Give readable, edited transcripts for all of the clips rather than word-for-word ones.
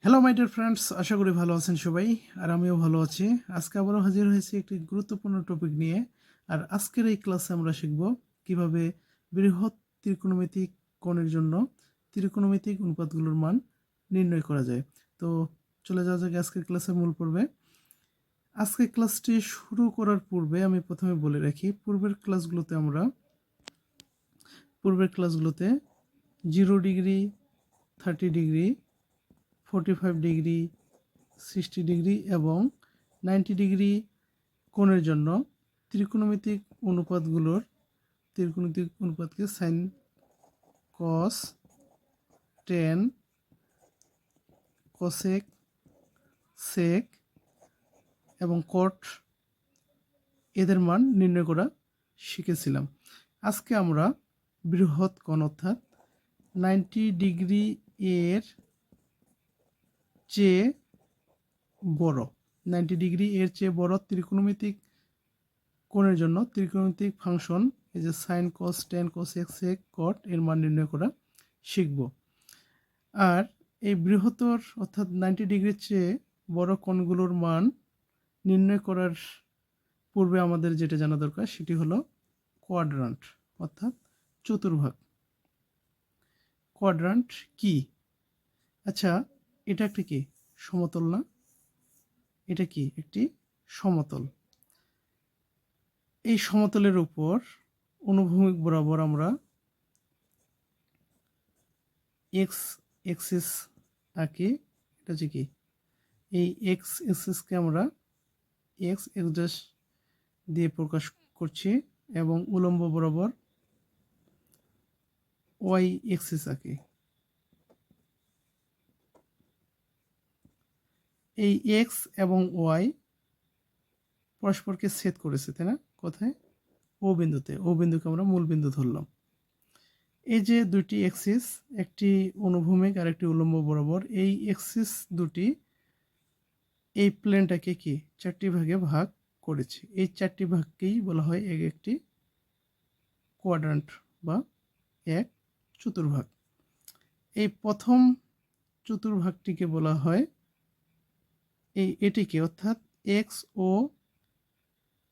Hello my dear friends, আশা করি ভালো আছেন সবাই। আর আমিও ভালো আছি। আজকে আবারও হাজির হয়েছি একটি গুরুত্বপূর্ণ টপিক নিয়ে। আর আজকের এই ক্লাসে আমরা শিখব কিভাবে বৃহৎ ত্রিকোণমিতিক কোণের জন্য ত্রিকোণমিতিক অনুপাতগুলোর মান নির্ণয় করা যায়। তো চলে যাওয়া যাক আজকের ক্লাসের মূল পর্বে। আজকের ক্লাসটি শুরু করার পূর্বে আমি প্রথমে বলে রাখি, পূর্বের ক্লাসগুলোতে 0 ডিগ্রি, 30 ডিগ্রি, 45 ডিগ্রি, 60 ডিগ্রি এবং 90 ডিগ্রি কোণের জন্য ত্রিকোণমিতিক অনুপাতকে সাইন, কস, টেন, কোসেক, সেক এবং কট এদের মান নির্ণয় করা শিখেছিলাম। আজকে আমরা বৃহৎ কোণ অর্থাৎ 90 ডিগ্রি এর চেয়ে বড় 90 ডিগ্রি এর চেয়ে বড় ত্রিকোণমিতিক কোণের জন্য ত্রিকোণমিতিক ফাংশন এই যে সাইন, কস, টেন, কোসেক, সেক, কট এর মান নির্ণয় করা শিখব। আর এই বৃহত্তর অর্থাৎ 90 ডিগ্রির চেয়ে বড় কোণগুলোর মান নির্ণয় করার পূর্বে আমাদের যেটা জানা দরকার সেটি হলো কোয়াড্রান্ট অর্থাৎ চতুর্ভাগ। কোয়াড্রান্ট কি? আচ্ছা, এটা একটা কি সমতল না? এটা কি একটি সমতল। এই সমতলের উপর অনুভূমিক বরাবর আমরা এক্স এক্সিস আঁকি। এটা হচ্ছে কি, এই এক্স এক্সিসকে আমরা এক্স এক্স ড্যাশ দিয়ে প্রকাশ করছি এবং উলম্ব বরাবর ওয়াই এক্সিস আঁকি। এই এক্স এবং ওয়াই পরস্পরকে ছেদ করেছে, তাই না? কোথায়? ও বিন্দুতে। ও বিন্দুকে আমরা মূল বিন্দু ধরলাম। এই যে দুটি এক্সিস, একটি অনুভূমিক আর একটি উলম্ব বরাবর, এই এক্সিস দুটি এই প্লেনটাকে কি চারটি ভাগে ভাগ করেছে। এই চারটি ভাগকেই বলা হয় এক একটি কোয়াড্রান্ট বা এক চতুর্ভাগ। এই প্রথম চতুর্ভাগটিকে বলা হয় এটিকে অর্থাৎ এক্স ও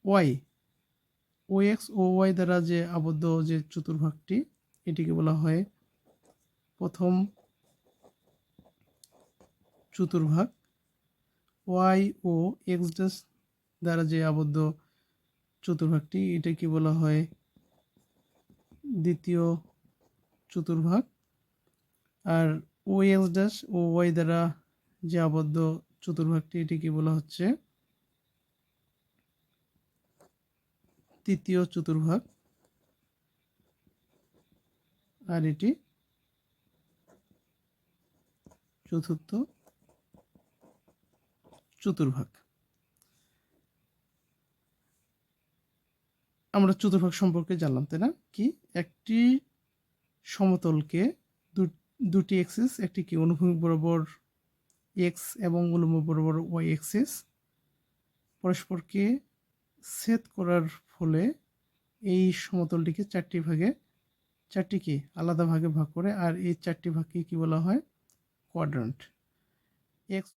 ওয়াই, ও এক্স ও ওয়াই দ্বারা যে আবদ্ধ যে চতুর্ভাগটি, এটিকে বলা হয় প্রথম চতুর্ভাগ। ওয়াই ও এক্স ড্যাশ দ্বারা যে আবদ্ধ চতুর্ভাগটি, এটাকে বলা হয় দ্বিতীয় চতুর্ভাগ। আর ও এক্স ড্যাশ ও ওয়াই দ্বারা যে আবদ্ধ চতুর্ভাগটি, এটিকে বলা হচ্ছে তৃতীয় চতুর্ভাগ। আর এটি চতুর্থ চতুর্ভাগ। আমরা চতুর্ভাগ সম্পর্কে জানলাম, তাই না? কি একটি সমতলকে দুটি এক্সিস, একটি কি অনুভূমিক বরাবর এক্স এবং উলম্ব বরাবর ওয়াই এক্সিস পরস্পরকে ছেদ করার ফলে এই সমতলটিকে চারটি কি আলাদা ভাগে ভাগ করে। আর এই চারটি ভাগকে কি বলা হয়? কোয়াড্রান্ট। এক্স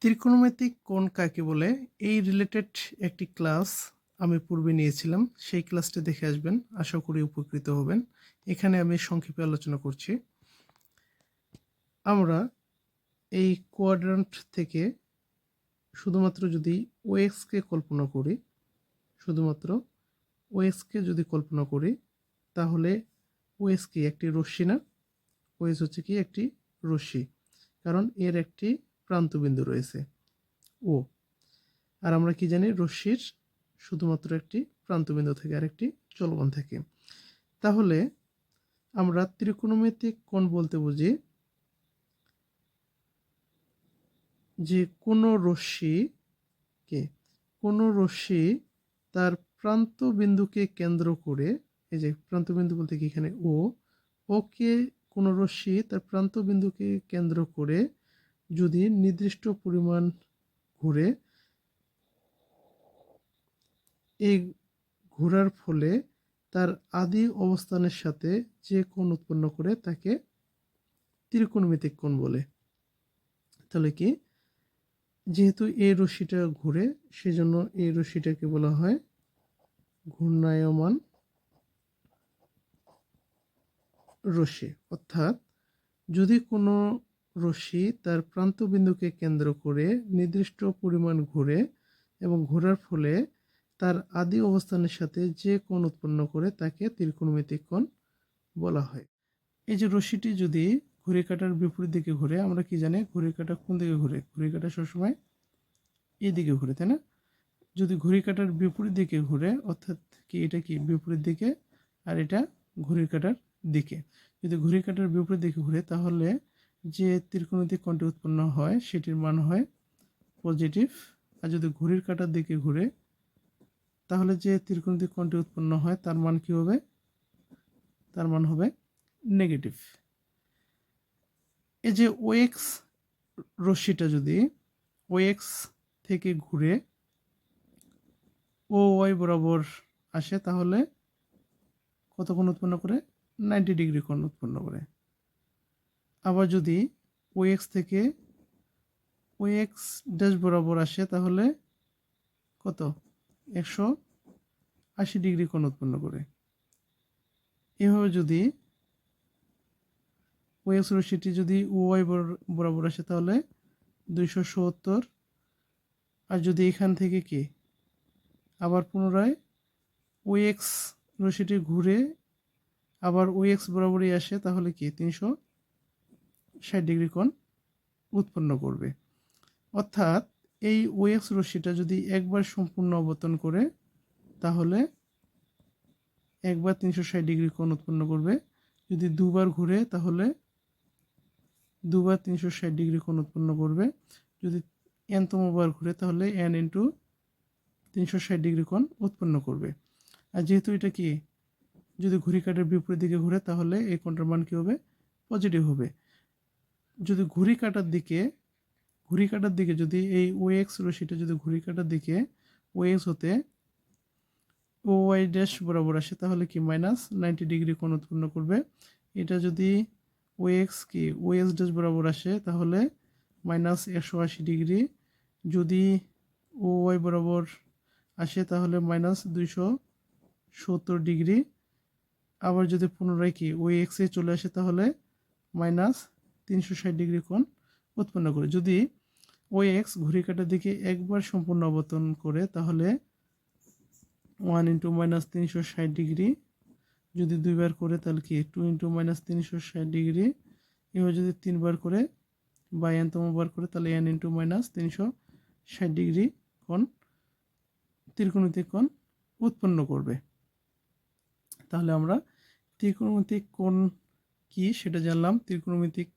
ত্রিকোণমিতিক কোণ কাকে বলে এই রিলেটেড একটি ক্লাস আমি পূর্বে নিয়েছিলাম, সেই ক্লাসটি দেখে আসবেন, আশা করি উপকৃত হবেন। এখানে আমি সংক্ষেপে আলোচনা করছি। আমরা এই কোয়াড্রান্ট থেকে শুধুমাত্র যদি ওএক্সকে কল্পনা করি, শুধুমাত্র ওএক্সকে যদি কল্পনা করি, তাহলে ওএক্স কি একটি রশ্মি না? ওএক্স হচ্ছে কি একটি রশ্মি, কারণ এর একটি প্রান্তবিন্দু রয়েছে ও। আর আমরা কি জানি, রশ্মির শুধুমাত্র একটি প্রান্তবিন্দু থাকে আর একটি চলমান থাকে। তাহলে আমরা ত্রিকোণমিতিক কোণ বলতে বুঝি যে কোনো রশ্মি তার প্রান্তবিন্দুকে কেন্দ্র করে, এই যে প্রান্তবিন্দু বলতে কি এখানে ওকে কোনো রশ্মি তার প্রান্তবিন্দুকে কেন্দ্র করে যদি নির্দিষ্ট পরিমাণ ঘুরে, এই ঘোরার ফলে তার আদি অবস্থানের সাথে যে কোণ উৎপন্ন করে তাকে ত্রিকোণমিতিক কোণ বলে। তাহলে কি, যেহেতু এই রশ্মিটা ঘুরে সেজন্য এই রশ্মিটাকে বলা হয় ঘূর্ণায়মান রশ্মি। অর্থাৎ যদি কোনো রশ্মি তার প্রান্তবিন্দুকে কেন্দ্র করে নির্দিষ্ট পরিমাণ ঘুরে এবং ঘোরার ফলে তার আদি অবস্থানের সাথে যে কোণ উৎপন্ন করে তাকে ত্রিকোণমিতিক কোণ বলা হয়। এই যে রশ্মিটি যদি ঘড়ির কাঁটার বিপরীত দিকে ঘুরে, আমরা কি জানি ঘড়ির কাঁটা কোন দিকে ঘুরে? ঘড়ির কাঁটা সবসময় এই দিকে ঘুরে, তাই না? যদি ঘড়ির কাঁটার বিপরীত দিকে ঘুরে, অর্থাৎ কি এটা কি বিপরীত দিকে আর এটা ঘড়ির কাঁটার দিকে, যদি ঘড়ির কাঁটার বিপরীত দিকে ঘুরে তাহলে যে ত্রিকোণমিতিক কোণটি উৎপন্ন হয় সেটির মান হয় পজিটিভ। আর যদি ঘড়ির কাঁটার দিকে ঘুরে তাহলে যে ত্রিকোণমিতিক কোণটি উৎপন্ন হয় তার মান কি হবে? তার মান হবে নেগেটিভ। এই যে ওএক্স রশ্মিটা যদি ওএক্স থেকে ঘুরে ও ওয়াই বরাবর আসে তাহলে কত কোণ উৎপন্ন করে? 90 ডিগ্রি কোণ উৎপন্ন করে। আবার যদি ওএক্স থেকে ওএক্স ড্যাশ বরাবর আসে তাহলে কত? 180 ডিগ্রি কোণ উৎপন্ন করে। এভাবে যদি ওএক্স রশ্মিটি যদি ওয়াই বরাবর আসে তাহলে 270, আর যদি এখান থেকে কি আবার পুনরায় ওএক্স রশ্মিটি ঘুরে আবার ওএক্স বরাবরই আসে তাহলে কি 360 ডিগ্রি কোণ উৎপন্ন করবে। অর্থাৎ এই ওএক্স রশ্মিটা যদি একবার সম্পূর্ণ আবর্তন করে তাহলে একবার 360 ডিগ্রি কোণ উৎপন্ন করবে, যদি দুবার ঘুরে তাহলে দুবার 360 ডিগ্রি কোণ উৎপন্ন করবে, যদি n-তম বার ঘুরে তাহলে n ইন্টু 360 ডিগ্রি কোণ উৎপন্ন করবে। আর যেহেতু এটা কি যদি ঘড়ি কাঁটার বিপরীত দিকে ঘুরে তাহলে এই কোণটার মান কী হবে? পজিটিভ হবে। যদি ঘড়ি কাঁটার দিকে যদি এই ওএক্স রশ্মিটা যদি ঘড়ি কাঁটার দিকে ওএক্স হতে ও ওয়াই ড্যাশ বরাবর আসে তাহলে কি -90 ডিগ্রি কোণ উৎপন্ন করবে। এটা যদি ওএক্স কি ওএক্স ড্যাশ বরাবর আসে তাহলে -180 ডিগ্রি, যদি ও ওয়াই বরাবর আসে তাহলে -270 ডিগ্রি, আবার যদি পুনরায় কি ওই এক্সে চলে আসে তাহলে -360 ডিগ্রি কোণ উৎপন্ন করে। যদি ওই এক্স ঘড়ি কাঁটার দিকে একবার সম্পূর্ণ আবর্তন করে তাহলে 1 ইন্টু -360 ডিগ্রি, যদি দুইবার করে তাহলে কি 2 ইন্টু -360 ডিগ্রি, এভাবে যদি তিনবার করে বা n-তম বার করে তাহলে n ইন্টু -360 ডিগ্রি কোণ ত্রিকোণমিতিক কোণ উৎপন্ন করবে। তাহলে আমরা ত্রিকোণমিতিক কোণ কি সেটা জানলাম। ত্রিকোণমিতিক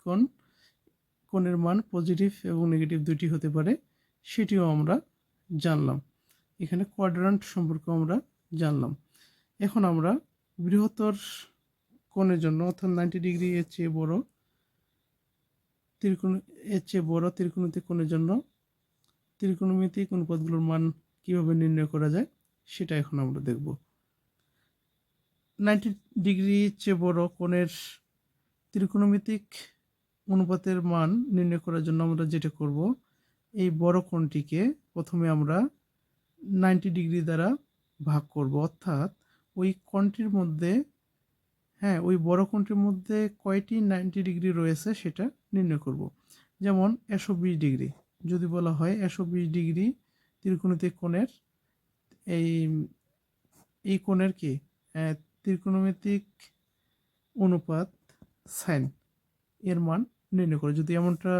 কোণের মান পজিটিভ এবং নেগেটিভ দুটি হতে পারে সেটিও আমরা জানলাম। এখানে কোয়াড্রান্ট সম্পর্কে আমরা জানলাম। এখন আমরা বৃহত্তর কোণের জন্য অর্থাৎ 90 ডিগ্রি এর চেয়ে বড় ত্রিকোণমিতিক কোণের জন্য ত্রিকোণমিতিক অনুপাতগুলোর মান কিভাবে নির্ণয় করা যায় সেটা এখন আমরা দেখব। 90 ডিগ্রি চেয়ে বড় কোণের ত্রিকোণমিতিক অনুপাতের মান নির্ণয় করার জন্য আমরা যেটা করব, এই বড় কোণটিকে প্রথমে আমরা 90 ডিগ্রি দ্বারা ভাগ করব। অর্থাৎ ওই কোণটির মধ্যে ওই বড় কোণটির মধ্যে কয়টি 90 ডিগ্রি রয়েছে সেটা নির্ণয় করব। যেমন 120 ডিগ্রি যদি বলা হয় 120 ডিগ্রি ত্রিকোণমিতিক কোণের এই কোণের কি ত্রিকোণমিতিক অনুপাত সাইন এর মান নির্ণয় করে। যদি এমনটা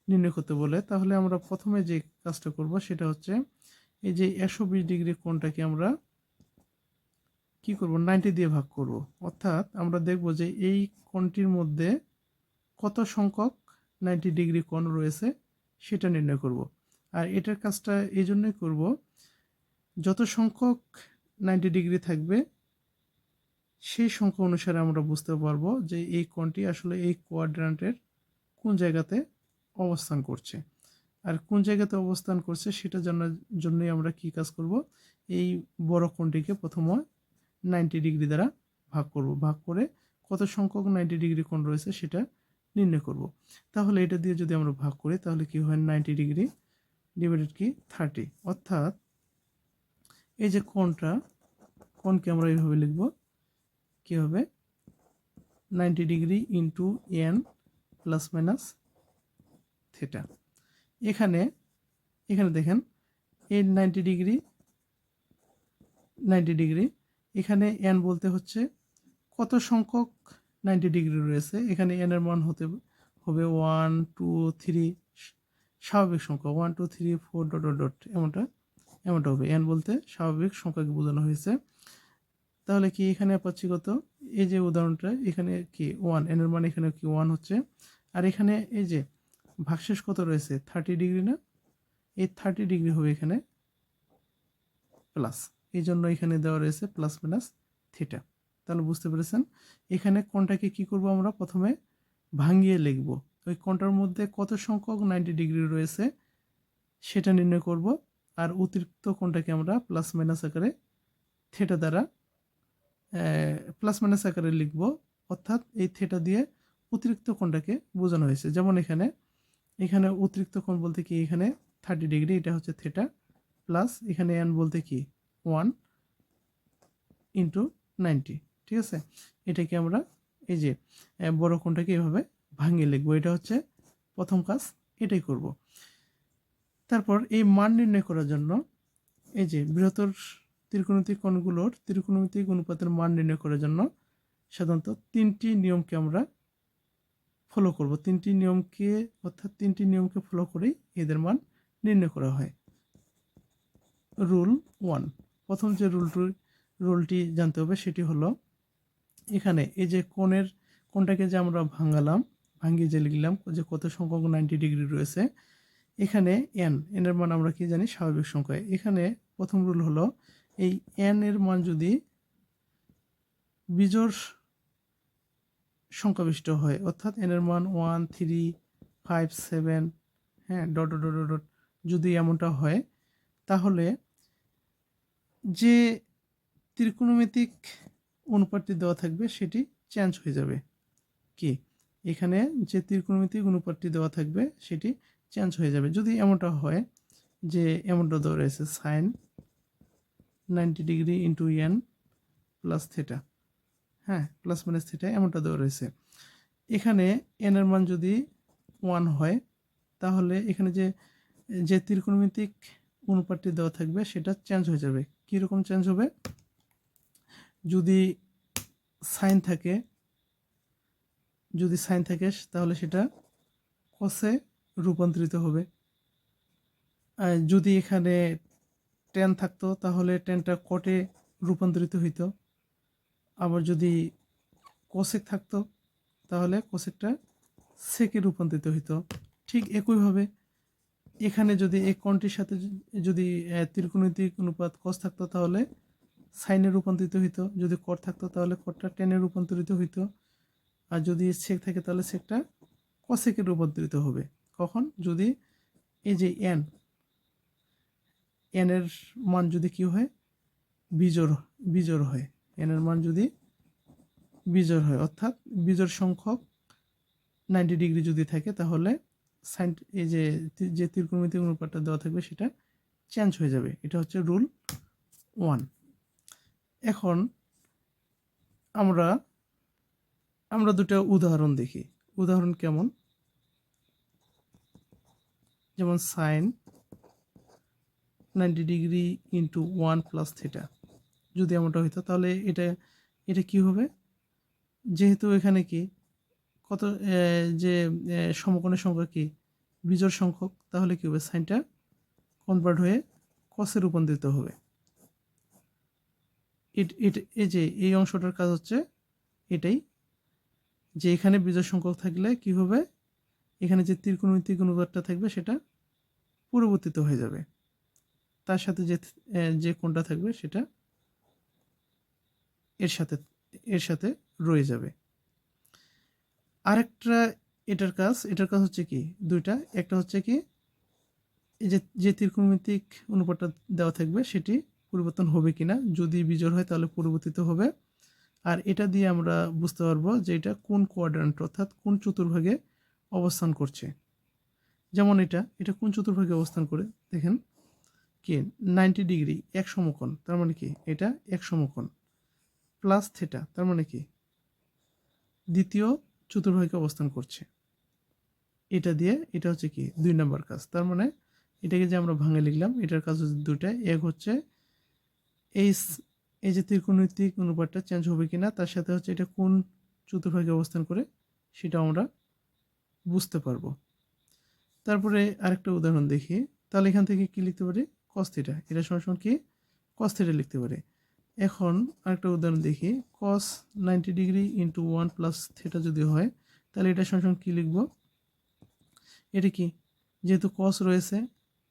নির্ণয় করতে বলে তাহলে আমরা প্রথমে যে কাজটা করব সেটা হচ্ছে এই যে 120 ডিগ্রি কোণটাকে আমরা কি করব 90 দিয়ে ভাগ করব। অর্থাৎ আমরা দেখব যে এই কোণটির মধ্যে কত সংখ্যক 90 ডিগ্রি কোণ রয়েছে সেটা নির্ণয় করব। আর এটার কাজটা এই জন্যই করব, যত সংখ্যক 90 ডিগ্রি থাকবে সেই সংখ্যা অনুসারে আমরা বুঝতে পারবো যে এই কোণটি আসলে এই কোয়াড্রান্টের কোন জায়গাতে অবস্থান করছে। আর কোন জায়গাতে অবস্থান করছে সেটা জানার জন্যই আমরা কি কাজ করব, এই বড় কোণটিকে প্রথমে 90 ডিগ্রি দ্বারা ভাগ করব। ভাগ করে কত সংখ্যক 90 ডিগ্রি কোণ রয়েছে সেটা নির্ণয় করব। তাহলে এটা দিয়ে যদি আমরা ভাগ করি তাহলে কি হয় 90 ডিগ্রি ডিভাইডেড কি 30, অর্থাৎ এই যে কোণকে আমরা এইভাবে লিখব, কি হবে 90 degree into n plus minus theta. এখানে দেখেন এই 90 ডিগ্রি এখানে এন বলতে হচ্ছে কত সংখ্যক 90 ডিগ্রি রয়েছে। এখানে এন এর মান হবে 1 2 3, স্বাভাবিক সংখ্যা 1 2 3 4 ডট ডট ডট এমনটা হবে। এন বলতে স্বাভাবিক সংখ্যাকে বোঝানো হয়েছে। তাহলে কি এখানে পাচ্ছি কত, এই যে উদাহরণটা এখানে কি 1, এন এর মান এখানে কি 1 হচ্ছে, আর এখানে এই যে ভাগশেষ কত রয়েছে 30 ডিগ্রি না, এই 30 ডিগ্রি হবে এখানে প্লাস, এই জন্য এখানে দেওয়া রয়েছে প্লাস মাইনাস থিটা। তাহলে বুঝতে পেরেছেন, এখানে কোণটাকে কি করব আমরা প্রথমে ভাঙিয়ে লিখব, ওই কোণটার মধ্যে কত সংখ্যক 90 ডিগ্রি রয়েছে সেটা নির্ণয় করব, আর অতিরিক্ত কোণটাকে আমরা প্লাস মাইনাস আকারে থিটা দ্বারা প্লাস মাইনাস আকারে লিখব, অর্থাৎ এই থিটা দিয়ে অতিরিক্ত কোণটাকে বোঝানো হয়েছে। যেমন এখানে অতিরিক্ত কোণ বলতে কি এখানে 30 ডিগ্রি, এটা হচ্ছে থিটা, প্লাস এখানে এন বলতে কি 1 ইন্টু 90, ঠিক আছে। এটাকে আমরা এই যে বড় কোণটাকে এভাবে ভাঙিয়ে লিখবো, এটা হচ্ছে প্রথম কাজ, এটাই করব। তারপর এই মান নির্ণয় করার জন্য এই যে বৃহত্তর ত্রিকোণমিতিক কোণগুলোর ত্রিকোণমিতিক অনুপাতের মান নির্ণয় করার জন্য সাধারণত 3টি নিয়মকে আমরা ফলো করব। 3টি নিয়মকে ফলো করেই এদের মান নির্ণয় করা হয়। রুল 1, প্রথম যে রুলটি জানতে হবে সেটি হলো, এখানে এই যে কোণটাকে যে আমরা ভাঙিয়ে যে লিখলাম যে কত সংখ্যক 90 ডিগ্রি রয়েছে, এখানে এন এর মান আমরা কি জানি স্বাভাবিক সংখ্যা। এখানে প্রথম রুল হলো এই এন এর মান যদি বিজোড় সংখ্যাবিষ্ট হয়, অর্থাৎ এন এর মান 1 3 5 7 হ্যাঁ ডট ডট ডট ডট যদি এমনটা হয়, তাহলে যে ত্রিকোণমিতিক অনুপাতটি দেওয়া থাকবে সেটি চেঞ্জ হয়ে যাবে। কি এখানে যে ত্রিকোণমিতিক অনুপাতটি দেওয়া থাকবে সেটি চেঞ্জ হয়ে যাবে। যদি এমনটা হয় যে এমনটা দেওয়া রয়েছে sine 90 degree into n plus theta, হ্যাঁ প্লাস মাইনাস থিটা এমনটা দেওয়া রয়েছে, এখানে এন এর মান যদি 1 হয়, তাহলে এখানে যে ত্রিকোণমিতিক অনুপাতটি দেওয়া থাকবে সেটা চেঞ্জ হয়ে যাবে। কীরকম চেঞ্জ হবে, যদি সাইন থাকে তাহলে সেটা কসে রূপান্তরিত হবে। যদি এখানে টেন থাকতো তাহলে টেনটা কটে রূপান্তরিত হইতো, আবার যদি কোসেক থাকতো তাহলে কোসেকটা সেকে রূপান্তরিত হইতো। ঠিক একইভাবে এখানে যদি এই কোণটির সাথে যদি ত্রিকোণমিতিক অনুপাত কস থাকতো তাহলে সাইনে রূপান্তরিত হইতো, যদি কট থাকতো তাহলে কটটা টেনে রূপান্তরিত হইতো, আর যদি সেক থাকে তাহলে সেকটা কসেকে রূপান্তরিত হবে। কখন, যদি এই যে এন এর মান যদি কি হয় বিজোড় হয়, এন এর মান যদি বিজোড় হয়, অর্থাৎ বিজোড় সংখ্যক 90 ডিগ্রি যদি থাকে, তাহলে সাইন এই যে ত্রিকোণমিতিক অনুপাতটা দেওয়া থাকবে সেটা চেঞ্জ হয়ে যাবে। এটা হচ্ছে রুল 1। এখন আমরা দুটো উদাহরণ দেখি। উদাহরণ কেমন, যেমন sine 90 degree into 1 plus theta, যদি এমনটা হইতো তাহলে এটা কি হবে, যেহেতু এখানে কি কত যে সমকোণের সংখ্যা কি বিজোড় সংখ্যক, তাহলে কি হবে সাইনটা কনভার্ট হয়ে কসে রূপান্তরিত হবে। এই যে এই অংশটার কাজ হচ্ছে এটাই, যে এখানে বিজোড় সংখ্যক থাকলে কি হবে, এখানে যে ত্রিকোণমিতিক অনুপাতটা থাকবে সেটা পরিবর্তিত হয়ে যাবে, তার সাথে যে কোণটা থাকবে সেটা এর সাথে রয়ে যাবে। আরেকটা এটার কাজ হচ্ছে কি দুইটা, একটা হচ্ছে কি এই যে ত্রিকোণমিতিক অনুপাতটা দেওয়া থাকবে সেটি পরিবর্তন হবে কিনা, যদি বিজোড় হয় তাহলে পরিবর্তিত হবে। আর এটা দিয়ে আমরা বুঝতে পারবো যে এটা কোন কোয়াড্রান্ট, অর্থাৎ কোন চতুর্ভাগে অবস্থান করছে। যেমন এটা কোন চতুর্ভাগে অবস্থান করে দেখেন, কি 90 ডিগ্রি এক সমকোণ, তার মানে কি এটা এক সমকোণ, প্লাস থিটা তার মানে কি দ্বিতীয় চতুর্ভাগে অবস্থান করছে। এটা দিয়ে এটা হচ্ছে কি 2 নাম্বার কাজ। তার মানে এটাকে যে আমরা ভাঙে লিখলাম, এটার কাজ হচ্ছে দুটা। এক হচ্ছে এই এই যে ত্রিকোণমিতিক অনুপাতটা চেঞ্জ হবে কিনা, তার সাথে হচ্ছে এটা কোন চতুর্ভাগে অবস্থান করে সেটা আমরা বুঝতে পারবো। তারপরে আরেকটা উদাহরণ দেখি। তাহলে এখান থেকে কি লিখতে পারি, cos থিটা, এটা সমান কি cos থিটা লিখতে পারি। এখন আরেকটা উদাহরণ দেখি, cos 90 degree into 1 plus theta যদি হয়, তাহলে এটা সমান কি লিখব, এটা কি যেহেতু cos রয়েছে,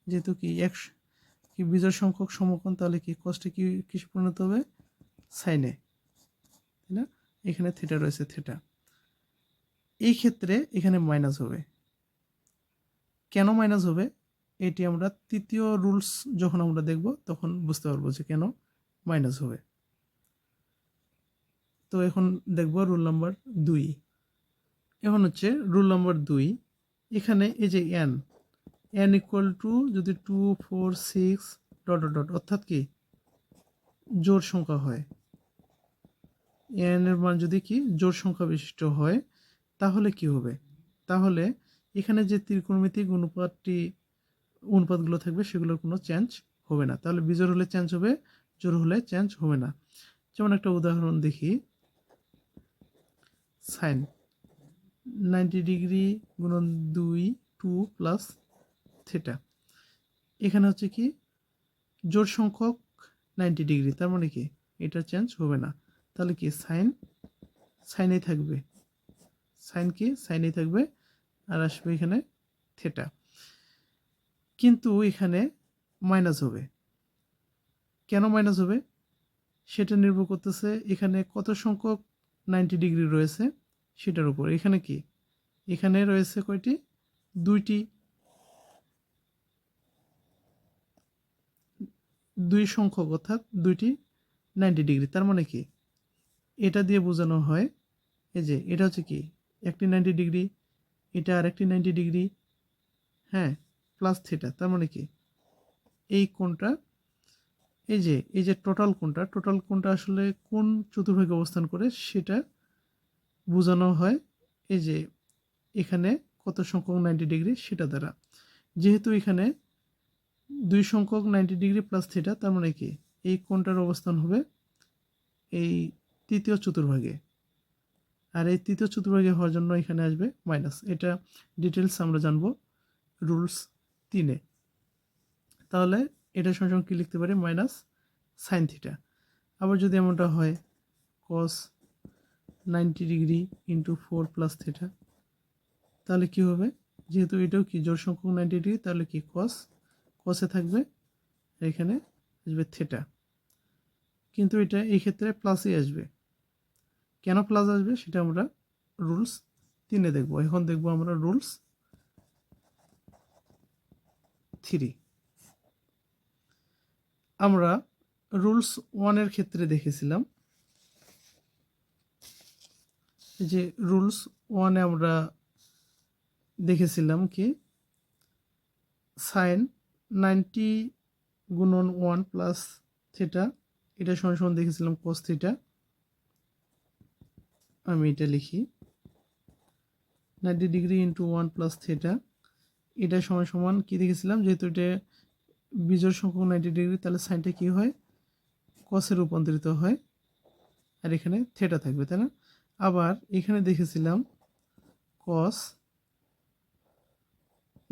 যেহেতু কি বিজোড় সংখ্যক সমকোণ, তাহলে কি cosটা কি কিসে পরিণত হবে, সাইনে, তাই না? এখানে থিটা রয়েছে, থিটা। এই ক্ষেত্রে এখানে মাইনাস হবে। কেন মাইনাস হবে এটি আমরা তৃতীয় রুলস যখন আমরা দেখব তখন বুঝতে পারবো যে কেন মাইনাস হবে। তো এখন দেখব রুল নাম্বার 2। এখন হচ্ছে রুল নাম্বার 2, এখানে এই যে n ইকুয়াল টু যদি 2 4 6 ডট ডট ডট, অর্থাৎ কি জোড় সংখ্যা হয়, n এর মান যদি কি জোড় সংখ্যা বিশিষ্ট হয়, তাহলে কি হবে, তাহলে এখানে যে ত্রিকোণমিতিক অনুপাতগুলো থাকবে সেগুলোর কোনো চেঞ্জ হবে না। তাহলে বিজোড় হলে চেঞ্জ হবে, জোড় হলে চেঞ্জ হবে না। যেমন একটা উদাহরণ দেখি, সাইন 90 ডিগ্রি গুণন 2 2 প্লাস থিটা, এখানে হচ্ছে কি জোড় সংখ্যক 90 ডিগ্রি, তার মানে কি এটা চেঞ্জ হবে না। তাহলে কি সাইনেই থাকবে, সাইনেই থাকবে, আর আসবে এখানে থিটা। কিন্তু এখানে মাইনাস হবে। কেন মাইনাস হবে সেটা নির্ভর করতেছে এখানে কত সংখ্যক 90 ডিগ্রি রয়েছে সেটার উপর। এখানে কি এখানে রয়েছে কয়টি, দুই সংখ্যক, অর্থাৎ 2টি 90 ডিগ্রি। তার মানে কি এটা দিয়ে বোঝানো হয়, এই যে এটা হচ্ছে কি একটি 90 ডিগ্রি, এটা আরেকটি 90 ডিগ্রি, হ্যাঁ, প্লাস থিটা। তার মানে কি এই কোণটা, এই যে টোটাল কোণটা আসলে কোন চতুর্ভাগে অবস্থান করে সেটা বোঝানো হয় এই যে এখানে কত সংখ্যক 90 ডিগ্রি সেটা দ্বারা। যেহেতু এখানে 2 সংখ্যক 90 ডিগ্রি প্লাস থিটা, তার মানে কি এই কোণটার অবস্থান হবে এই তৃতীয় চতুর্ভাগে, আর এই তৃতীয় চতুর্ভাগে হওয়ার জন্য এখানে আসবে মাইনাস। এটা ডিটেলস আমরা জানবো রুলস 3-এ। তাহলে এটা সঙ্গে কি লিখতে পারি, মাইনাস সাইন থিটা। আবার যদি এমনটা হয় cos 90 degree into 4 plus theta, তাহলে কি হবে, যেহেতু এটাও কি জোড় সংখ্যক 90 ডিগ্রি, তাহলে কি কসে থাকবে, এখানে আসবে থিটা। কিন্তু এটা এই ক্ষেত্রে প্লাসই আসবে। কেন প্লাস আসবে সেটা আমরা রুলস 3-এ দেখব। এখন দেখব আমরা রুলস 3। আমরা রুলস 1-এর ক্ষেত্রে দেখেছিলাম যে রুলস 1-এ আমরা দেখেছিলাম কি সাইন 90 গুণন 1 প্লাস থিটা, এটা সমান দেখেছিলাম cos থিটা। আমি এটা লিখি 90 ডিগ্রি ইন্টু 1 প্লাস থিটা, এটা সমান কি দেখেছিলাম, যেহেতু এটা বিজোড় সংখ্যক 90 ডিগ্রি, তাহলে সাইনটা কি হয় কসে রূপান্তরিত হয়, আর এখানে থিটা থাকবে, তাই না? আবার এখানে দেখেছিলাম cos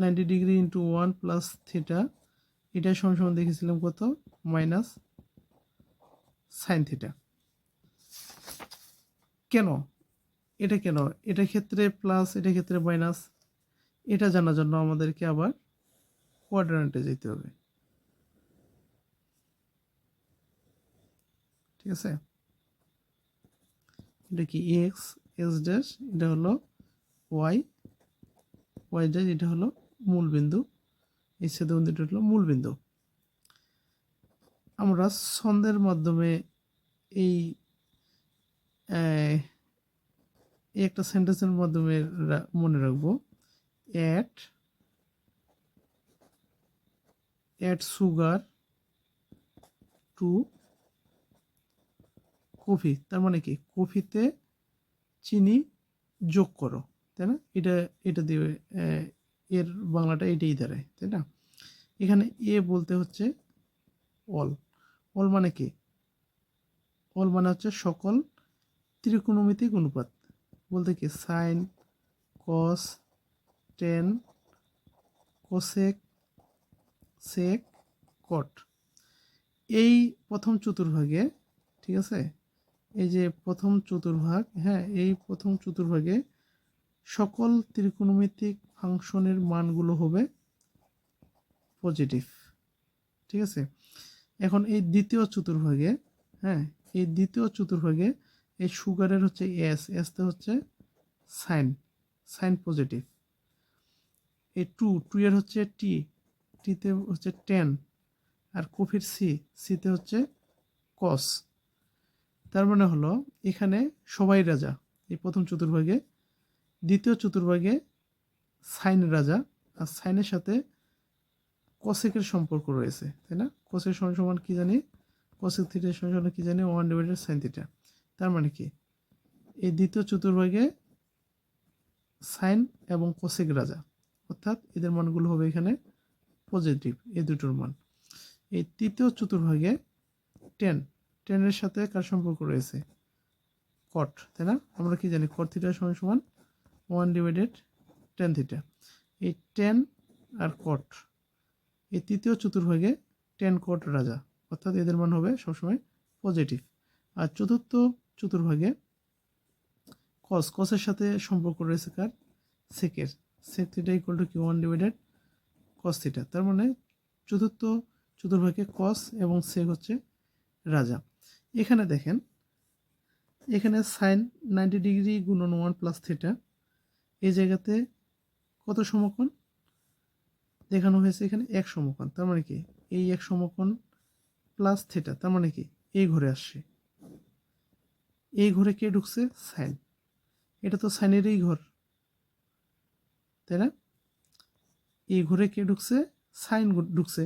90 degree into 1 plus theta, এটা সমান দেখেছিলাম কত, মাইনাস সাইন থিটা। কেন কেন এটা ক্ষেত্রে প্লাস, এটা ক্ষেত্রে মাইনাস, এটা জানার জন্য আমাদেরকে আবার কোয়াড্র্যান্টে যেতে হবে, ঠিক আছে? এটা কি এক্স ড্যাশ, এটা হলো ওয়াই ড্যাশ, এটা হলো মূল বিন্দু, এই ছেদবিন্দুটা হলো মূল বিন্দু। আমরা ছন্দের মাধ্যমে এই একটা সেন্টেন্সের মাধ্যমে মনে রাখবো। অ্যাড সুগার টু কফি, তার মানে কি কফিতে চিনি যোগ করো, তাই না? এটা দিয়ে এর বাংলাটা এটাই দাঁড়ায়, তাই না? এখানে এ বলতে হচ্ছে অল। অল মানে কি? অল মানে হচ্ছে সকল ত্রিকোণমিতিক অনুপাত, বলতে কি সাইন, কস, টেন, কোসেক, সেক, কট। এই প্রথম চতুর্ভাগে, ঠিক আছে, এই যে প্রথম চতুর্ভাগ, হ্যাঁ, এই প্রথম চতুর্ভাগে সকল ত্রিকোণমিতিক ফাংশনের মানগুলো হবে পজিটিভ, ঠিক আছে। এখন এই দ্বিতীয় চতুর্ভাগে, হ্যাঁ, এই দ্বিতীয় চতুর্ভাগে এই সুগারের হচ্ছে এসতে হচ্ছে সাইন, সাইন পজিটিভ। এই টু এর হচ্ছে টিতে হচ্ছে টেন, আর কফির সিতে হচ্ছে কস। তার মানে হলো এখানে সবাই রাজা এই প্রথম চতুর্ভাগে, দ্বিতীয় চতুর্ভাগে সাইন রাজা, আর সাইনের সাথে কসেকের সম্পর্ক রয়েছে, তাই না? কোসেক সমান সমান কি জানি, কোসেক থিটা সমান সমান কি জানি 1/sin থিটা। তার মানে কি এই দ্বিতীয় চতুর্ভাগে সাইন এবং কোসেক রাজা, অর্থাৎ এদের মানগুলো হবে এখানে পজিটিভ, এই দুটোর মান। এই তৃতীয় চতুর্ভাগে টেনের সাথে কার সম্পর্ক রয়েছে, কট, তাই না? আমরা কি জানি কট থিটা সমান সমান 1/tan থিটা। এই টেন আর কট, এই তৃতীয় চতুর্ভাগে টেন কট রাজা, অর্থাৎ এদের মান হবে সবসময় পজিটিভ। আর চতুর্থ চতুর্ভাগে কসের সাথে সম্পর্ক রয়েছে কার, সেকের, সেক থিটা ইকুয়াল টু কি 1/cos থিটা। তার মানে চতুর্থ চতুর্ভাগে কস এবং সেক হচ্ছে রাজা। এখানে দেখেন, এখানে সাইন 90 ডিগ্রি গুণন 1 + থিটা, এই জায়গাতে কত সমকোণ দেখানো হয়েছে, এখানে এক সমকোণ। তার মানে কি এই এক সমকোণ প্লাস থিটা, তার মানে কি এই ঘরে আসছে, এই ঘরে কে ঢুকছে, সাইন। এটা তো সাইনেরই ঘর, তাই না? এই ঘরে কে ঢুকছে, সাইন ঢুকছে,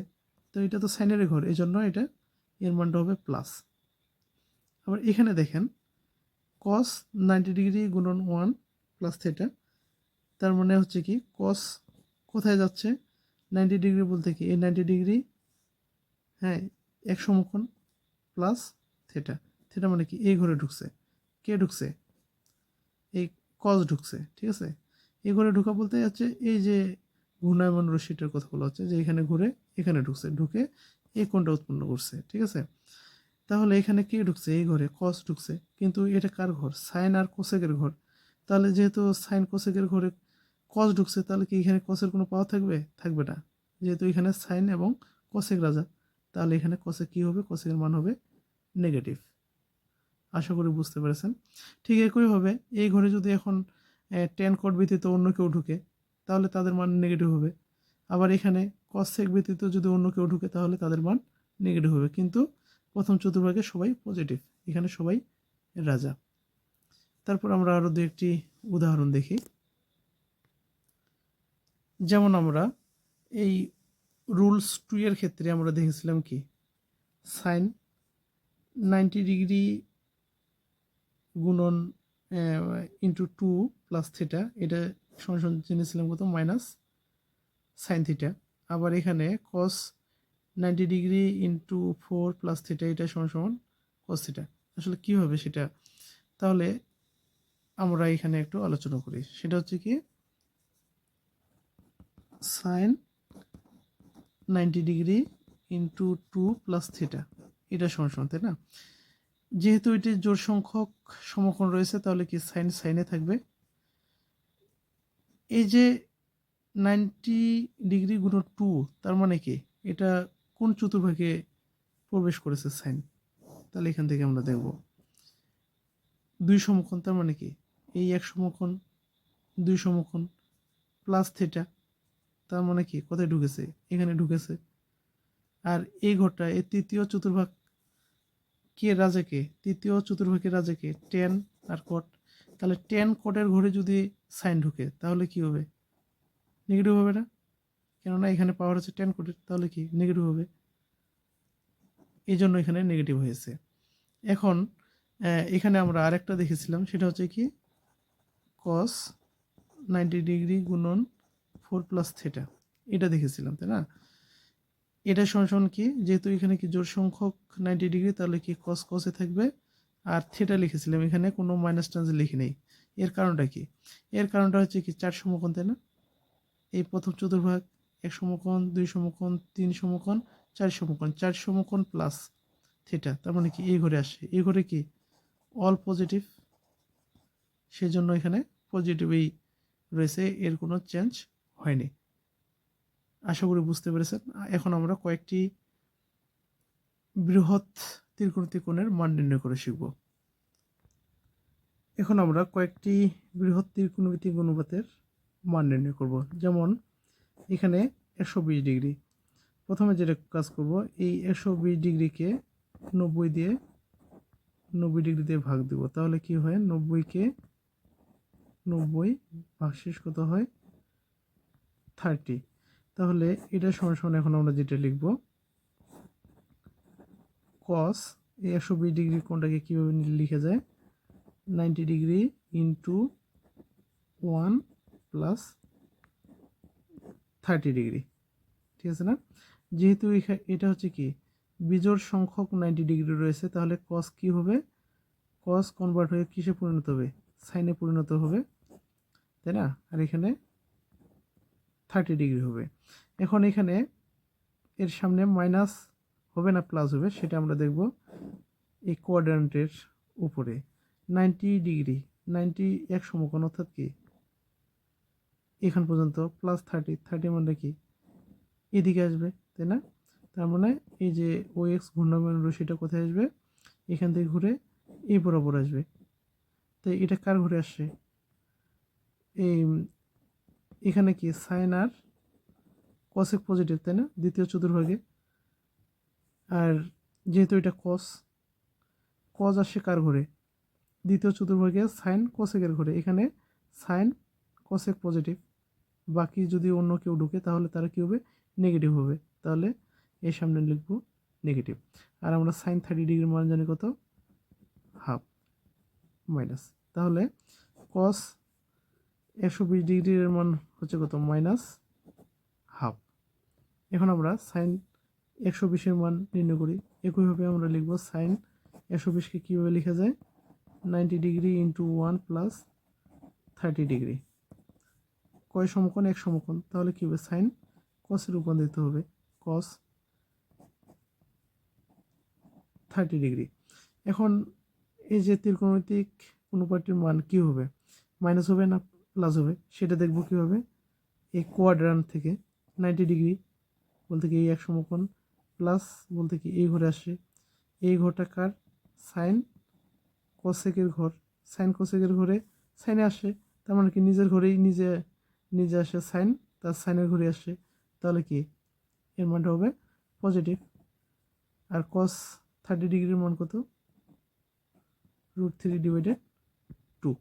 তো এটা তো সাইনেরই ঘর, এই জন্য এটা এর মানটা হবে প্লাস। আবার এখানে দেখেন কস 90 ডিগ্রি গুণন 1 + থিটা, তার মানে হচ্ছে কি কস কোথায় যাচ্ছে, 90 ডিগ্রি বলতে কি এই 90 ডিগ্রি, হ্যাঁ, এক সমকোণ প্লাস থিটা, থিটা মানে কি এই ঘরে ঢুকছে, কে ঢুকছে, এই কস ঢুকছে, ঠিক আছে। এই ঘরে ঢুকা বলতে যাচ্ছে এই যে ঘূর্ণায়মান রশ্মিটার কথা বলা হচ্ছে, যে এখানে ঘুরে এখানে ঢুকছে, ঢুকে এই কোণটা উৎপন্ন করছে, ঠিক আছে। তাহলে এখানে কে ঢুকছে, এই ঘরে কস ঢুকছে, কিন্তু এটা কার ঘর, সাইন আর কোসেকের ঘর। তাহলে যেহেতু সাইন কোসেকের ঘরে কস ঢুকছে, তাহলে কি এখানে কসের কোনো পাওয়ার থাকবে, থাকবে না। যেহেতু এখানে সাইন এবং কোসেক রাজা, তাহলে এখানে কসেক কি হবে, কোসেকের মান হবে নেগেটিভ। আশা করি বুঝতে পেরেছেন। ঠিক একইভাবে এই ঘরে যদি এখন টেন কট ব্যতীত অন্য কেউ ঢুকে, তাহলে তাদের মান নেগেটিভ হবে। আবার এখানে কসেক ব্যতীত যদি অন্য কেউ ঢুকে, তাহলে তাদের মান নেগেটিভ হবে। কিন্তু প্রথম চতুর্ভাগে সবাই পজিটিভ, এখানে সবাই রাজা। তারপর আমরা আরও দু একটি উদাহরণ দেখি। যেমন আমরা এই রুলস 2 এর ক্ষেত্রে আমরা দেখেছিলাম কি সাইন 90 ডিগ্রি গুণন ইন্টু 2 + থিটা, এটা সমান জেনেছিলাম কত, মাইনাস sin থিটা। আবার এখানে কস 90 ডিগ্রি ইন্টু 4 + থিটা, এটা সমান কস থিটা। আসলে কী হবে সেটা, তাহলে আমরা এখানে একটু আলোচনা করি। সেটা হচ্ছে কি সাইন 90 ডিগ্রি ইন্টু 2 + থিটা, এটা সমান, তাই না? যেহেতু এটি জোড় সংখ্যক সমকোণ রয়েছে, তাহলে কি সাইন সাইনে থাকবে। এই যে 90 ডিগ্রি গুণন 2, তার মানে কি এটা কোন চতুর্ভাগে প্রবেশ করেছে সাইন, তাহলে এখান থেকে আমরা দেখব 2 সমকোণ, তার মানে কি এই এক সমকোণ 2 সমকোণ প্লাস থিটা, তার মানে কি কোথায় ঢুকেছে, এখানে ঢুকেছে। আর এই ঘরটা এই তৃতীয় চতুর্ভাগ কে রাজাকে, তৃতীয় চতুর্ভাগের রাজাকে টেন আর কট, তাহলে টেন কটের ঘরে যদি সাইন ঢুকে তাহলে কি হবে, নেগেটিভ হবে না, কেননা এখানে পাওয়ার হচ্ছে 10 কোটি, তাহলে কি নেগেটিভ হবে, এই জন্য এখানে নেগেটিভ হয়েছে। এখন এখানে আমরা আরেকটা দেখেছিলাম, সেটা হচ্ছে কি কস 90 ডিগ্রি গুণন 4 প্লাস থিটা, এটা দেখেছিলাম তাই না। এটা সমান কি, যেহেতু এখানে কি জোড় সংখ্যক 90 ডিগ্রি, তাহলে কি কস কসে থাকবে, আর থিটা লিখেছিলাম, এখানে কোনো মাইনাস টার্মস লিখি নেই। এর কারণটা কি, এর কারণটা হচ্ছে কি 4 সমকোণ তাই না, এই প্রথম চতুর্ভাগ 1 সমকোণ 2 সমকোণ 3 সমকোণ 4 সমকোণ, 4 সমকোণ প্লাস থিটা, তার মানে কি এই ঘরে আসে, এই ঘরে কি অল পজিটিভ, সেজন্য এখানে পজিটিভই রয়েছে, এর কোনো চেঞ্জ হয়নি। আশা করি বুঝতে পেরেছেন। এখন আমরা কয়েকটি বৃহৎ ত্রিকোণমিতি কোণের মান নির্ণয় করে শিখব। এখন আমরা কয়েকটি বৃহৎ ত্রিকোণমিতিক অনুপাতের মান নির্ণয় করব। যেমন এখানে 120 ডিগ্রি, প্রথমে যেটা কাজ করব, এই 120 ডিগ্রিকে 90 ডিগ্রি দিয়ে ভাগ দেব, তাহলে কি হয়, 90কে 90 ভাগশেষ কত হয় 30। তাহলে এটা সমান সমান এখন আমরা যেটা লিখব, কস এই 120 ডিগ্রি কোণটাকে কীভাবে লিখে যায়, 90 ডিগ্রি ইন্টু 1 প্লাস 30 ডিগ্রি, ঠিক আছে না। যেহেতু এটা হচ্ছে কি বিজোড় সংখ্যক 90 ডিগ্রি রয়েছে, তাহলে কস কি হবে, কস কনভার্ট হয়ে কিসে পরিণত হবে, সাইনে পরিণত হবে তাই না, আর এখানে 30 ডিগ্রি হবে। এখন এখানে এর সামনে মাইনাস হবে না প্লাস হবে, সেটা আমরা দেখব এই কোয়াড্র্যান্টের উপরে। 90 ডিগ্রি 90 এক সমকোণ, অর্থাৎ কি এখান পর্যন্ত প্লাস 30 মানে কি এদিকে আসবে তাই না, তার মানে এই যে ও এক্স ঘূর্ণায়মান রশ্মিটা কোথায় আসবে, এখান থেকে ঘুরে এই বরাবর আসবে। তাই এটা কার ঘুরে আসছে, এই এখানে কি সাইন আর কসেক পজিটিভ তাই না, দ্বিতীয় চতুর্ভাগে, আর যেহেতু এটা কস, কস আসছে কার ঘরে, দ্বিতীয় চতুর্ভাগে সাইন কোসেকের ঘরে, এখানে সাইন কোসেক পজিটিভ, বাকি যদি অন্য কেউ ঢুকে তাহলে তারা কী হবে, নেগেটিভ হবে, তাহলে এর সামনে লিখব নেগেটিভ। আর আমরা সাইন 30 ডিগ্রির মান জানি কত, হাফ মাইনাস, তাহলে কস 120 ডিগ্রির মান হচ্ছে কত, মাইনাস হাফ। এখন আমরা সাইন 120-এর মান নির্ণয় করি, একইভাবে আমরা লিখব সাইন 120-কে কীভাবে লেখা যায়, 90 ডিগ্রি ইন্টু 1 প্লাস 30 ডিগ্রি, কয় সমকোণ, এক সমকোণ, তাহলে কী হবে, সাইন কসে রূপান্তরিত হবে, কস 30 ডিগ্রি। এখন এই যে ত্রিকোণমিতিক অনুপাতটির মান কী হবে, মাইনাস হবে না প্লাস হবে, সেটা দেখব কীভাবে, এই কোয়াড্রান্ট থেকে 90 ডিগ্রি বলতে কি এই এক সমকোণ, প্লাস বলতে কি এই ঘরে আসে, এই ঘরটা কার, সাইন কোসেকের ঘর, সাইন কোসেকের ঘরে সাইনে আসে, তার মানে কি নিজের ঘরেই নিজে নিজে আসে সাইন, তার সাইনের ঘরে আসে, তাহলে কি এর মানটা হবে পজিটিভ। আর কস 30 ডিগ্রির মান কত, √3 ডিভাইডেড 2,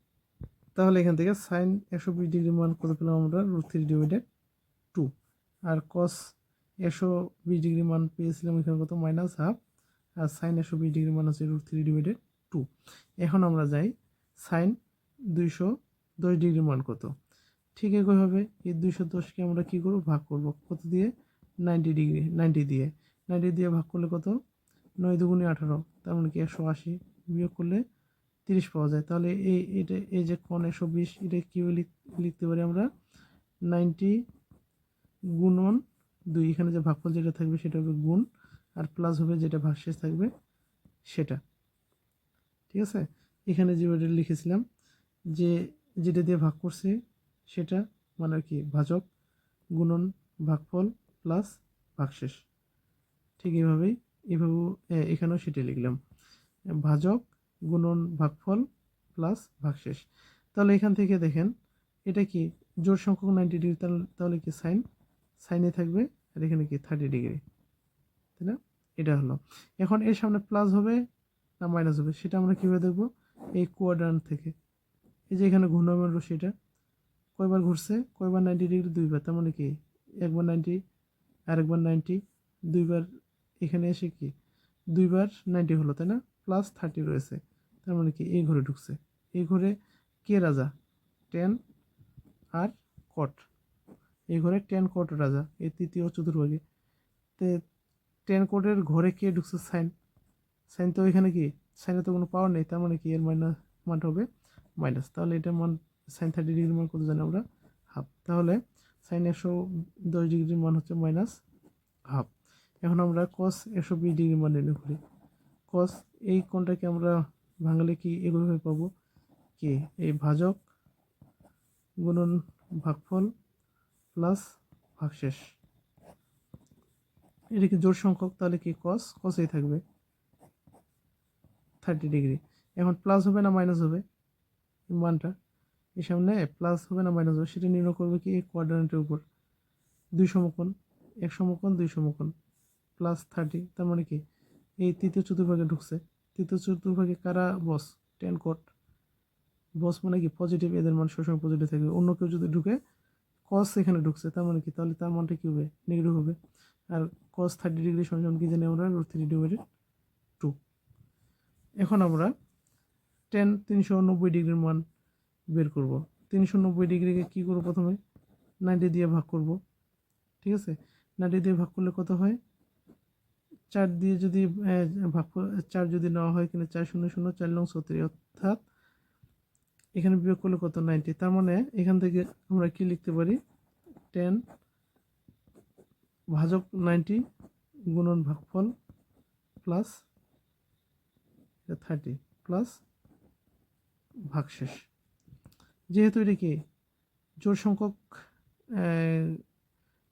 তাহলে এখান থেকে সাইন 120 ডিগ্রির মান কত পেলাম আমরা, √3 ডিভাইডেড 2, আর কস 120 ডিগ্রি মান পেয়েছিলাম এখানে কত, মাইনাস হাফ, আর সাইন 120 ডিগ্রি মান হচ্ছে √3 ডিভাইডেড 2। এখন আমরা যাই সাইন 210 ডিগ্রি মান কত, ঠিক একইভাবে এই 210কে আমরা কী করব, ভাগ করব কত দিয়ে, 90 ডিগ্রি 90 দিয়ে ভাগ করলে কত, 9 দুগুণে 18, তার মানে কি 180, বিয়োগ করলে 30 পাওয়া যায়, তাহলে এই যে কোণ 120, এটা কীভাবে লিখতে পারি আমরা, 90 গুণন 2, এখানে যে ভাগফল যেটা থাকবে সেটা হবে গুণ, আর প্লাস হবে যেটা ভাগশেষ থাকবে সেটা, ঠিক আছে। এখানে যেটা লিখেছিলাম যে যেটা দিয়ে ভাগ করছি সেটা মানে কি ভাজক গুণন ভাগফল প্লাস ভাগশেষ, ঠিক এইভাবেই এখানেও সেটা লিখলাম, ভাজক গুণন ভাগফল প্লাস ভাগশেষ। তাহলে এখান থেকে দেখেন এটা কি জোড় সংখ্যক 90 ডিগ্রি, তাহলে কি সাইনে থাকবে, আর এখানে কি 30 ডিগ্রি তাই না, এটা হলো। এখন এর সামনে প্লাস হবে না মাইনাস হবে, সেটা আমরা কীভাবে দেখব, এই কোয়াড্রান্ট থেকে, এই যে এখানে ঘূর্ণায়মান রশ্মি, এটা কয়বার ঘুরছে, কয়বার 90 ডিগ্রি, দুইবার। তার মানে কি একবার 90, আরেকবার 90, দুইবার এখানে এসে কি দুইবার 90 হলো, তাই না? প্লাস 30 রয়েছে, তার মানে কি এই ঘরে ঢুকছে। এই ঘরে কে রাজা? টেন আর কট। এই ঘরে টেন কট রাজা, এই তৃতীয় চতুর্ভাগে। তে টেন কোটের ঘরে কে ঢুকছে? সাইন। সাইন তো এখানে কি, সাইনে তো কোনো পাওয়ার নেই, তার মানে কি এর মানটা হবে মাইনাস। তাহলে এটার মান সাইন 30 ডিগ্রির মান কত জানি আমরা? হাফ। তাহলে সাইন 110 ডিগ্রির মান হচ্ছে মাইনাস হাফ। এখন আমরা কস 120 ডিগ্রির মান নির্ণয় করি। কস এই কোণটাকে আমরা ভাঙলে কি এভাবে পাবো, কি এই ভাজক গুণন ভাগফল প্লাস ভাগশেষ। এটা কি জোড় সংখ্যক, তাহলে কি কসই থাকবে 30 ডিগ্রি। এখন প্লাস হবে না মাইনাস হবে মানটা, এর সামনে প্লাস হবে না মাইনাস হবে, সেটা নির্ণয় করবে কি কোয়াড্রেন্টের উপর। 2 সমকোণ, 1 সমকোণ 2 সমকোণ প্লাস 30, তার মানে কি এই তৃতীয় চতুর্ভাগে ঢুকছে। তৃতীয় চতুর্ভাগে কারা বস? Ten coat. বস মানে কি পজিটিভ, এদের মান সবসময় পজিটিভ থাকবে। অন্য কেউ যদি ঢুকে, কস এখানে ঢুকছে, তার মানে কি তাহলে তার মানটা কী হবে? নেগেটিভ হবে। আর কস 30 ডিগ্রি সমান কি জানি আমরা? √3/2। এখন আমরা 390 ডিগ্রির মান বের করব। 390 ডিগ্রিকে কী করবো? প্রথমে 90 দিয়ে ভাগ করব, ঠিক আছে? 90 দিয়ে ভাগ করলে কত হয়? 4 দিয়ে যদি ভাগ 4 যদি নেওয়া হয়, এখানে 4 0 0, 4 লং 36, অর্থাৎ এখানে বিয়োগ করলে কত? 90। তার মানে এখান থেকে আমরা কি লিখতে পারি? 10 ভাজক 90 গুণন ভাগফল প্লাস 30 প্লাস ভাগশেষ। যেহেতু এটা কি জোড় সংখ্যক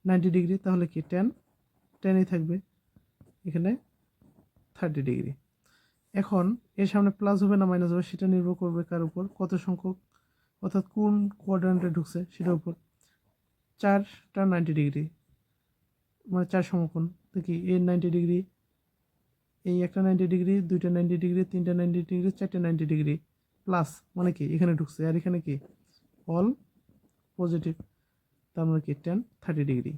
90 ডিগ্রি, তাহলে কি টেনই থাকবে এখানে 30 ডিগ্রি। এখন এর সামনে প্লাস হবে না মাইনাস হবে, সেটা নির্ভর করবে কার উপর? কত সংখ্যক, অর্থাৎ কোন কোয়াড্রেন্টে ঢুকছে সেটার উপর। 4টা 90 ডিগ্রি, মানে 4 সমকোণ দেখি, এর 90 ডিগ্রি, এই একটা 90 ডিগ্রি, দুইটা 90 ডিগ্রি, তিনটা 90 ডিগ্রি, চারটে 90 ডিগ্রি প্লাস, মানে কি এখানে ঢুকছে। আর এখানে কি অল পজিটিভ, তার মানে কি 30 ডিগ্রি।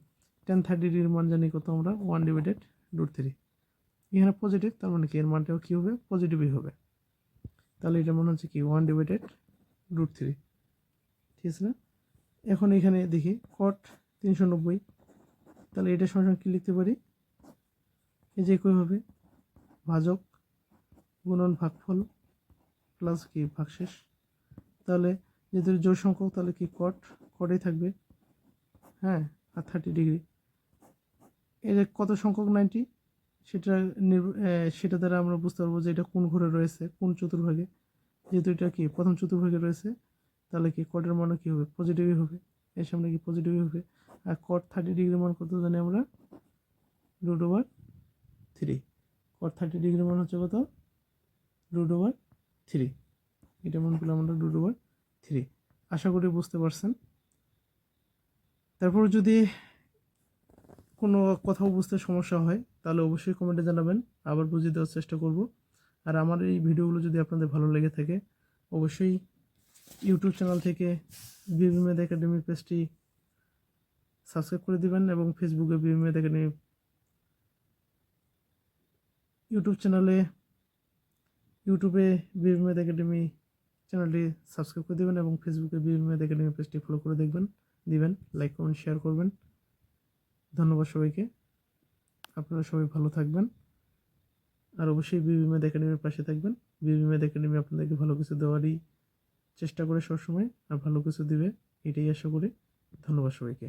30 ডিগ্রির মান জানি কত আমরা? 1/√3। এখানে পজিটিভ, তার মানে কি এর মানটাও কী হবে? পজিটিভই হবে। তাহলে এটার মান হচ্ছে কি 1/√3, ঠিক আছে না? এখন এখানে দেখি কট 390, তাহলে এটার সঙ্গে কী লিখতে পারি? এই যে একইভাবে ভাজক গুণন ভাগফল প্লাস কি ভাগশেষ। তাহলে যেহেতু জোড় সংখ্যক, তাহলে কি কটই থাকবে, হ্যাঁ। আর 30 ডিগ্রি, এর কত সংখ্যক 90, সেটা সেটা দ্বারা আমরা বুঝতে পারবো যে এটা কোন ঘরে রয়েছে, কোন চতুর্ভাগে। যেহেতু এটা কি প্রথম চতুর্ভাগে রয়েছে, তাহলে কি কটের মানও কী হবে? পজিটিভই হবে। এর সামনে কি পজিটিভই হবে। আর কট 30 ডিগ্রির মান কত জানি আমরা? √3। কট 30 ডিগ্রির মান হচ্ছে কত? √3। এটা মনে করলাম আমরা √3। আশা করি বুঝতে পারছেন। তারপর যদি কোনো কোথাও বুঝতে সমস্যা হয়, তাহলে অবশ্যই কমেন্টে জানাবেন, আবার বুঝিয়ে দেওয়ার চেষ্টা করব। আর আমার এই ভিডিওগুলো যদি আপনাদের ভালো লেগে থাকে, অবশ্যই ইউটিউব চ্যানেল থেকে বিবি ম্যাথ একাডেমি পেজটি সাবস্ক্রাইব করে দিবেন, এবং ফেসবুকে বিবি ম্যাথ একাডেমি ইউটিউবে বিবি ম্যাথ একাডেমি চ্যানেলটি সাবস্ক্রাইব করে দেবেন, এবং ফেসবুকে বিবি ম্যাথ একাডেমি পেজটি ফলো করে দিবেন, লাইক কমেন্ট শেয়ার করবেন। ধন্যবাদ সবাইকে। আপনারা সবাই ভালো থাকবেন, আর অবশ্যই বিবি ম্যাথ একাডেমির পাশে থাকবেন। বিবি ম্যাথ একাডেমি আপনাদেরকে ভালো কিছু দেওয়ারই চেষ্টা করে সবসময়, আর ভালো কিছু দিবে এটাই আশা করি। ধন্যবাদ সবাইকে।